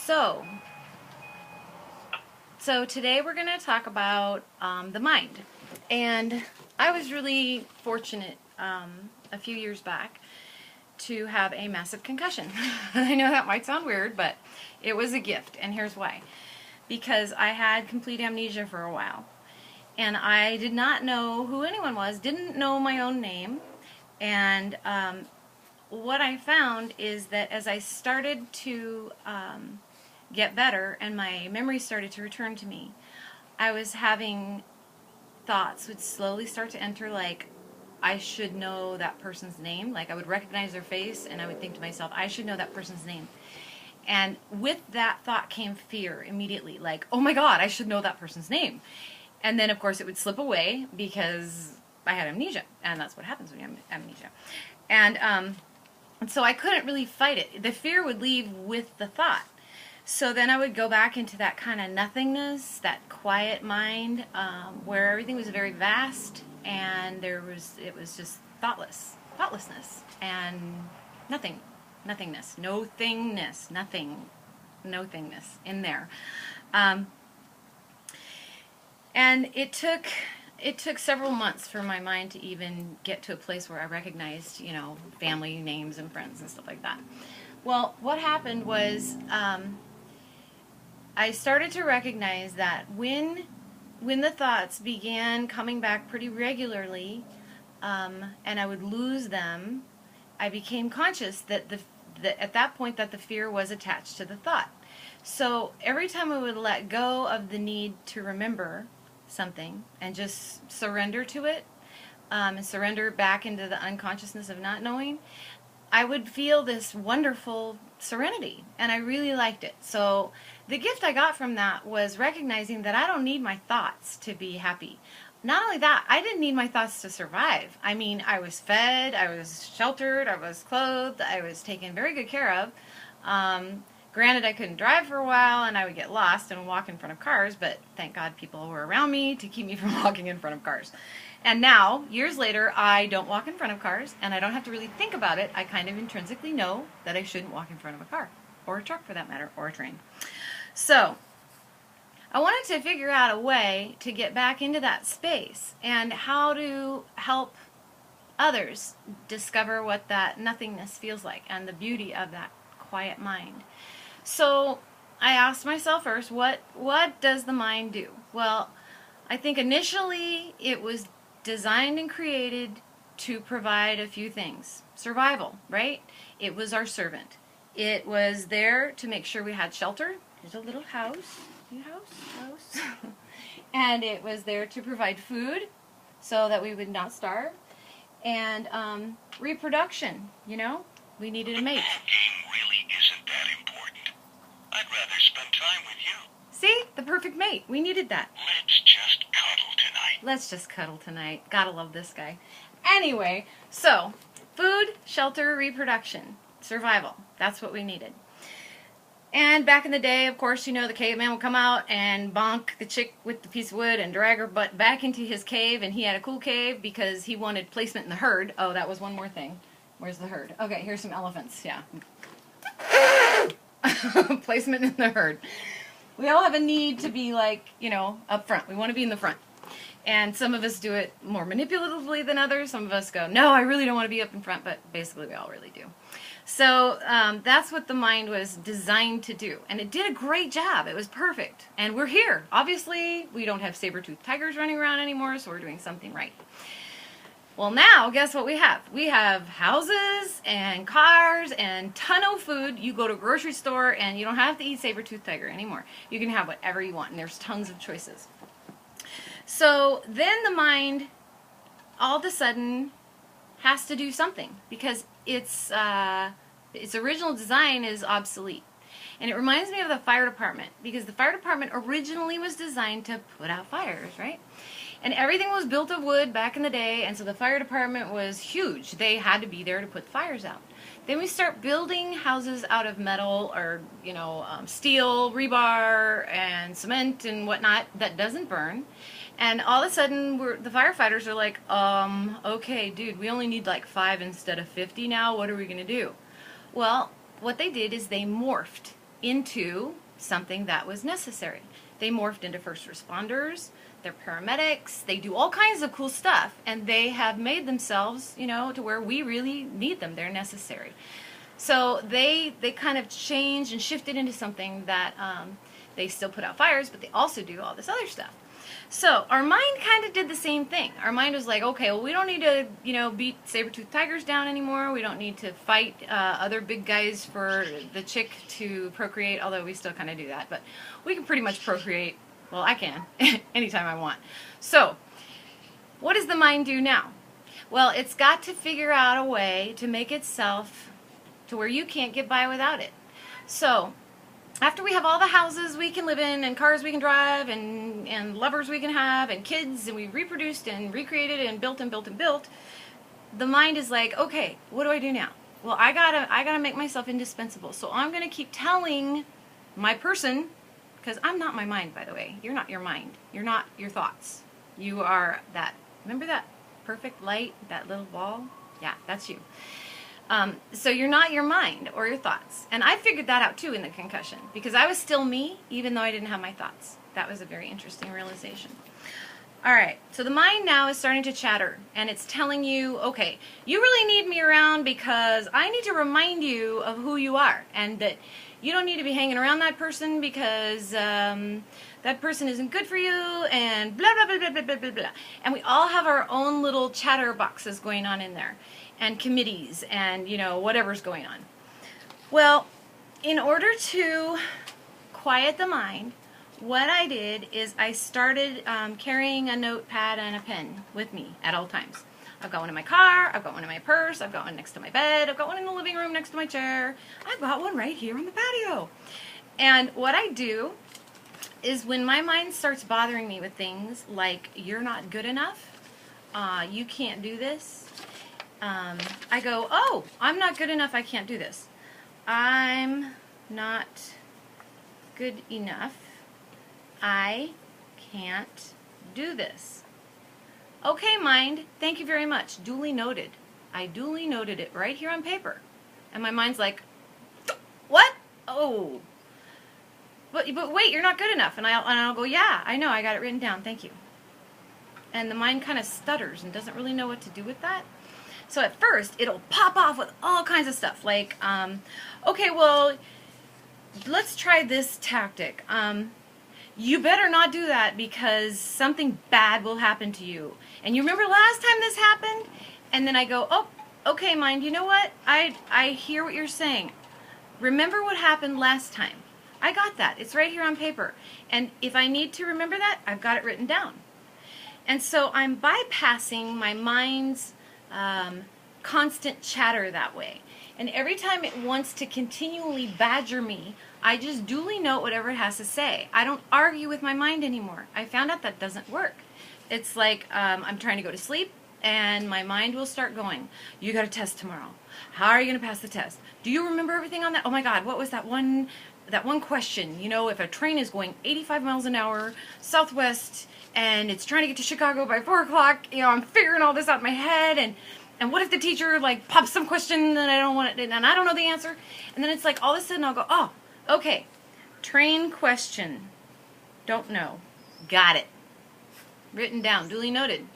So today we're going to talk about the mind. And I was really fortunate a few years back to have a massive concussion. I know that might sound weird, but it was a gift, and here's why. Because I had complete amnesia for a while, and I did not know who anyone was, didn't know my own name, and what I found is that as I started to get better and my memory started to return to me, I was having thoughts would slowly start to enter, like, I should know that person's name. Like, I would recognize their face and I would think to myself, I should know that person's name. And with that thought came fear immediately, like, oh my God, I should know that person's name. And then, of course, it would slip away because I had amnesia, and that's what happens when you have amnesia. And so I couldn't really fight it. The fear would leave with the thought. So then I would go back into that kind of nothingness, that quiet mind, where everything was very vast, and it was just thoughtlessness, and nothingness, no-thingness, no-thingness in there. And it took several months for my mind to even get to a place where I recognized, family names and friends and stuff like that. Well, what happened was I started to recognize that when the thoughts began coming back pretty regularly, and I would lose them, I became conscious that at that point that the fear was attached to the thought. So every time I would let go of the need to remember something and just surrender to it, and surrender back into the unconsciousness of not knowing, I would feel this wonderful serenity, and I really liked it. So the gift I got from that was recognizing that I don't need my thoughts to be happy. Not only that, I didn't need my thoughts to survive. I mean, I was fed, I was sheltered, I was clothed, I was taken very good care of. Granted, I couldn't drive for a while, and I would get lost and walk in front of cars, but thank God people were around me to keep me from walking in front of cars. And now, years later, I don't walk in front of cars, and I don't have to really think about it. I kind of intrinsically know that I shouldn't walk in front of a car, or a truck for that matter, or a train. So I wanted to figure out a way to get back into that space and how to help others discover what that nothingness feels like and the beauty of that quiet mind. So I asked myself first, what does the mind do? Well, I think initially it was designed and created to provide a few things. Survival, right? It was our servant. It was there to make sure we had shelter. Here's a little house. House. And it was there to provide food so that we would not starve. And reproduction, we needed a mate. Talking really isn't that important. I'd rather spend time with you. See? The perfect mate. We needed that. Let's just cuddle tonight. Let's just cuddle tonight. Gotta love this guy. Anyway, so food, shelter, reproduction, survival. That's what we needed. And back in the day, of course, the caveman would come out and bonk the chick with the piece of wood and drag her butt back into his cave, and he had a cool cave because he wanted placement in the herd. Oh, that was one more thing. Where's the herd? Okay, here's some elephants, yeah. Placement in the herd. We all have a need to be up front. We want to be in the front. And some of us do it more manipulatively than others. Some of us go, no, I really don't want to be up in front, but basically we all really do. So that's what the mind was designed to do. And it did a great job. It was perfect. And we're here. Obviously, we don't have saber-toothed tigers running around anymore, so we're doing something right. Well, now, guess what we have? We have houses and cars and ton of food. You go to a grocery store and you don't have to eat saber-toothed tiger anymore. You can have whatever you want, and there's tons of choices. So then the mind, all of a sudden, has to do something because its original design is obsolete. And it reminds me of the fire department, because the fire department originally was designed to put out fires, right? And everything was built of wood back in the day, and so the fire department was huge. They had to be there to put fires out. Then we start building houses out of metal or, steel, rebar, and cement and whatnot that doesn't burn. And all of a sudden, the firefighters are like, okay, dude, we only need like 5 instead of 50 now. What are we going to do? Well, what they did is they morphed into something that was necessary. They morphed into first responders, they're paramedics, they do all kinds of cool stuff, and they have made themselves, you know, to where we really need them. They're necessary. So they kind of changed and shifted into something that they still put out fires, but they also do all this other stuff. So our mind kind of did the same thing. Our mind was like, okay, well, we don't need to, you know, beat saber-toothed tigers down anymore. We don't need to fight other big guys for the chick to procreate, although we still kind of do that. But we can pretty much procreate. Well, I can anytime I want. So what does the mind do now? Well, it's got to figure out a way to make itself to where you can't get by without it. So after we have all the houses we can live in and cars we can drive and lovers we can have and kids and we reproduced and recreated and built and built and built, the mind is like, okay, what do I do now? Well, I gotta make myself indispensable. So I'm gonna keep telling my person, because I'm not my mind, by the way. You're not your mind. You're not your thoughts. You are that. Remember that perfect light, that little ball? Yeah, that's you. So you're not your mind or your thoughts. And I figured that out too in the concussion, because I was still me even though I didn't have my thoughts. That was a very interesting realization. Alright, so the mind now is starting to chatter, and it's telling you, okay, you really need me around because I need to remind you of who you are, and that you don't need to be hanging around that person because that person isn't good for you, and blah, blah, blah, blah, blah, blah, blah, blah. And we all have our own little chatter boxes going on in there, and committees, and, you know, whatever's going on. Well, in order to quiet the mind, what I did is I started carrying a notepad and a pen with me at all times. I've got one in my car, I've got one in my purse, I've got one next to my bed, I've got one in the living room next to my chair, I've got one right here on the patio. And what I do is when my mind starts bothering me with things like, you're not good enough, you can't do this, I go, oh, I'm not good enough, I can't do this. I'm not good enough, I can't do this. Okay, mind, thank you very much. Duly noted. I duly noted it right here on paper. And my mind's like, what? Oh. But wait, you're not good enough. And I'll go, yeah, I know, I got it written down, thank you. And the mind kind of stutters and doesn't really know what to do with that. So at first, it'll pop off with all kinds of stuff. Like, okay, well, let's try this tactic. You better not do that because something bad will happen to you. And you remember last time this happened? And then I go, oh, okay, mind, you know what? I hear what you're saying. Remember what happened last time. I got that. It's right here on paper. And if I need to remember that, I've got it written down. And so I'm bypassing my mind's constant chatter that way. And every time it wants to continually badger me, I just duly note whatever it has to say. I don't argue with my mind anymore. I found out that doesn't work. It's like I'm trying to go to sleep, and my mind will start going, you got a test tomorrow. How are you going to pass the test? Do you remember everything on that? Oh my God, what was that one question? You know, if a train is going 85 miles an hour southwest, and it's trying to get to Chicago by 4 o'clock, you know, I'm figuring all this out in my head, and what if the teacher, like, pops some question that I don't want it, and I don't know the answer? And then it's like, all of a sudden I'll go, oh, okay, train question, don't know, got it, written down, duly noted.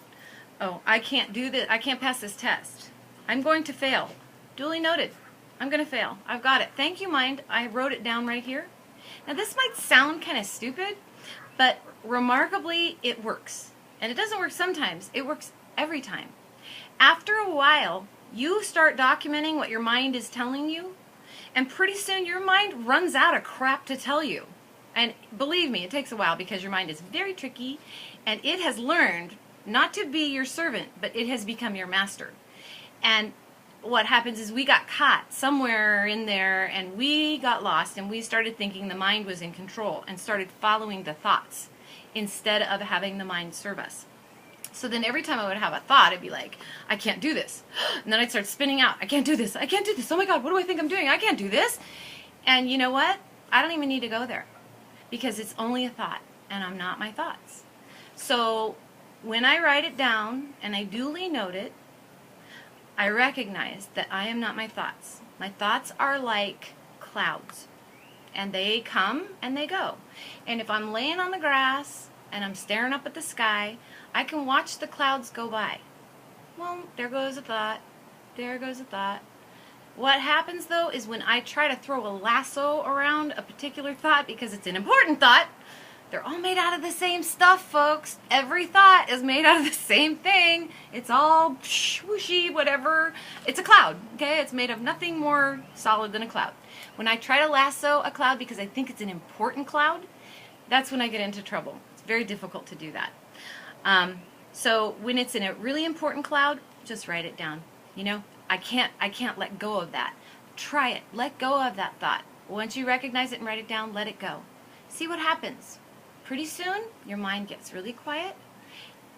Oh, I can't do this, I can't pass this test. I'm going to fail, duly noted. I'm going to fail. I've got it. Thank you, mind. I wrote it down right here. Now, this might sound kind of stupid, but remarkably, it works. And it doesn't work sometimes. It works every time. After a while, you start documenting what your mind is telling you, and pretty soon your mind runs out of crap to tell you. And believe me, it takes a while because your mind is very tricky, and it has learned not to be your servant, but it has become your master. And what happens is we got caught somewhere in there, and we got lost, and we started thinking the mind was in control and started following the thoughts instead of having the mind serve us. So then every time I would have a thought, I'd be like, I can't do this. And then I'd start spinning out. I can't do this. I can't do this. Oh my God, what do I think I'm doing? I can't do this. And you know what? I don't even need to go there because it's only a thought, and I'm not my thoughts. So when I write it down and I duly note it, I recognize that I am not my thoughts. My thoughts are like clouds. And they come and they go. And if I'm laying on the grass and I'm staring up at the sky, I can watch the clouds go by. Well, there goes a thought. There goes a thought. What happens, though, is when I try to throw a lasso around a particular thought, because it's an important thought, they're all made out of the same stuff, folks. Every thought is made out of the same thing. It's all swooshy, whatever. It's a cloud, okay? It's made of nothing more solid than a cloud. When I try to lasso a cloud because I think it's an important cloud, that's when I get into trouble. It's very difficult to do that. So when it's in a really important cloud, just write it down. You know, I can't let go of that. Try it. Let go of that thought. Once you recognize it and write it down, let it go. See what happens. Pretty soon, your mind gets really quiet,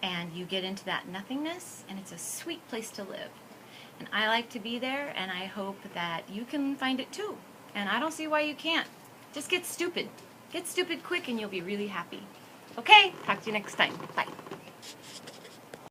and you get into that nothingness, and it's a sweet place to live. And I like to be there, and I hope that you can find it too. And I don't see why you can't. Just get stupid. Get stupid quick, and you'll be really happy. Okay, talk to you next time. Bye.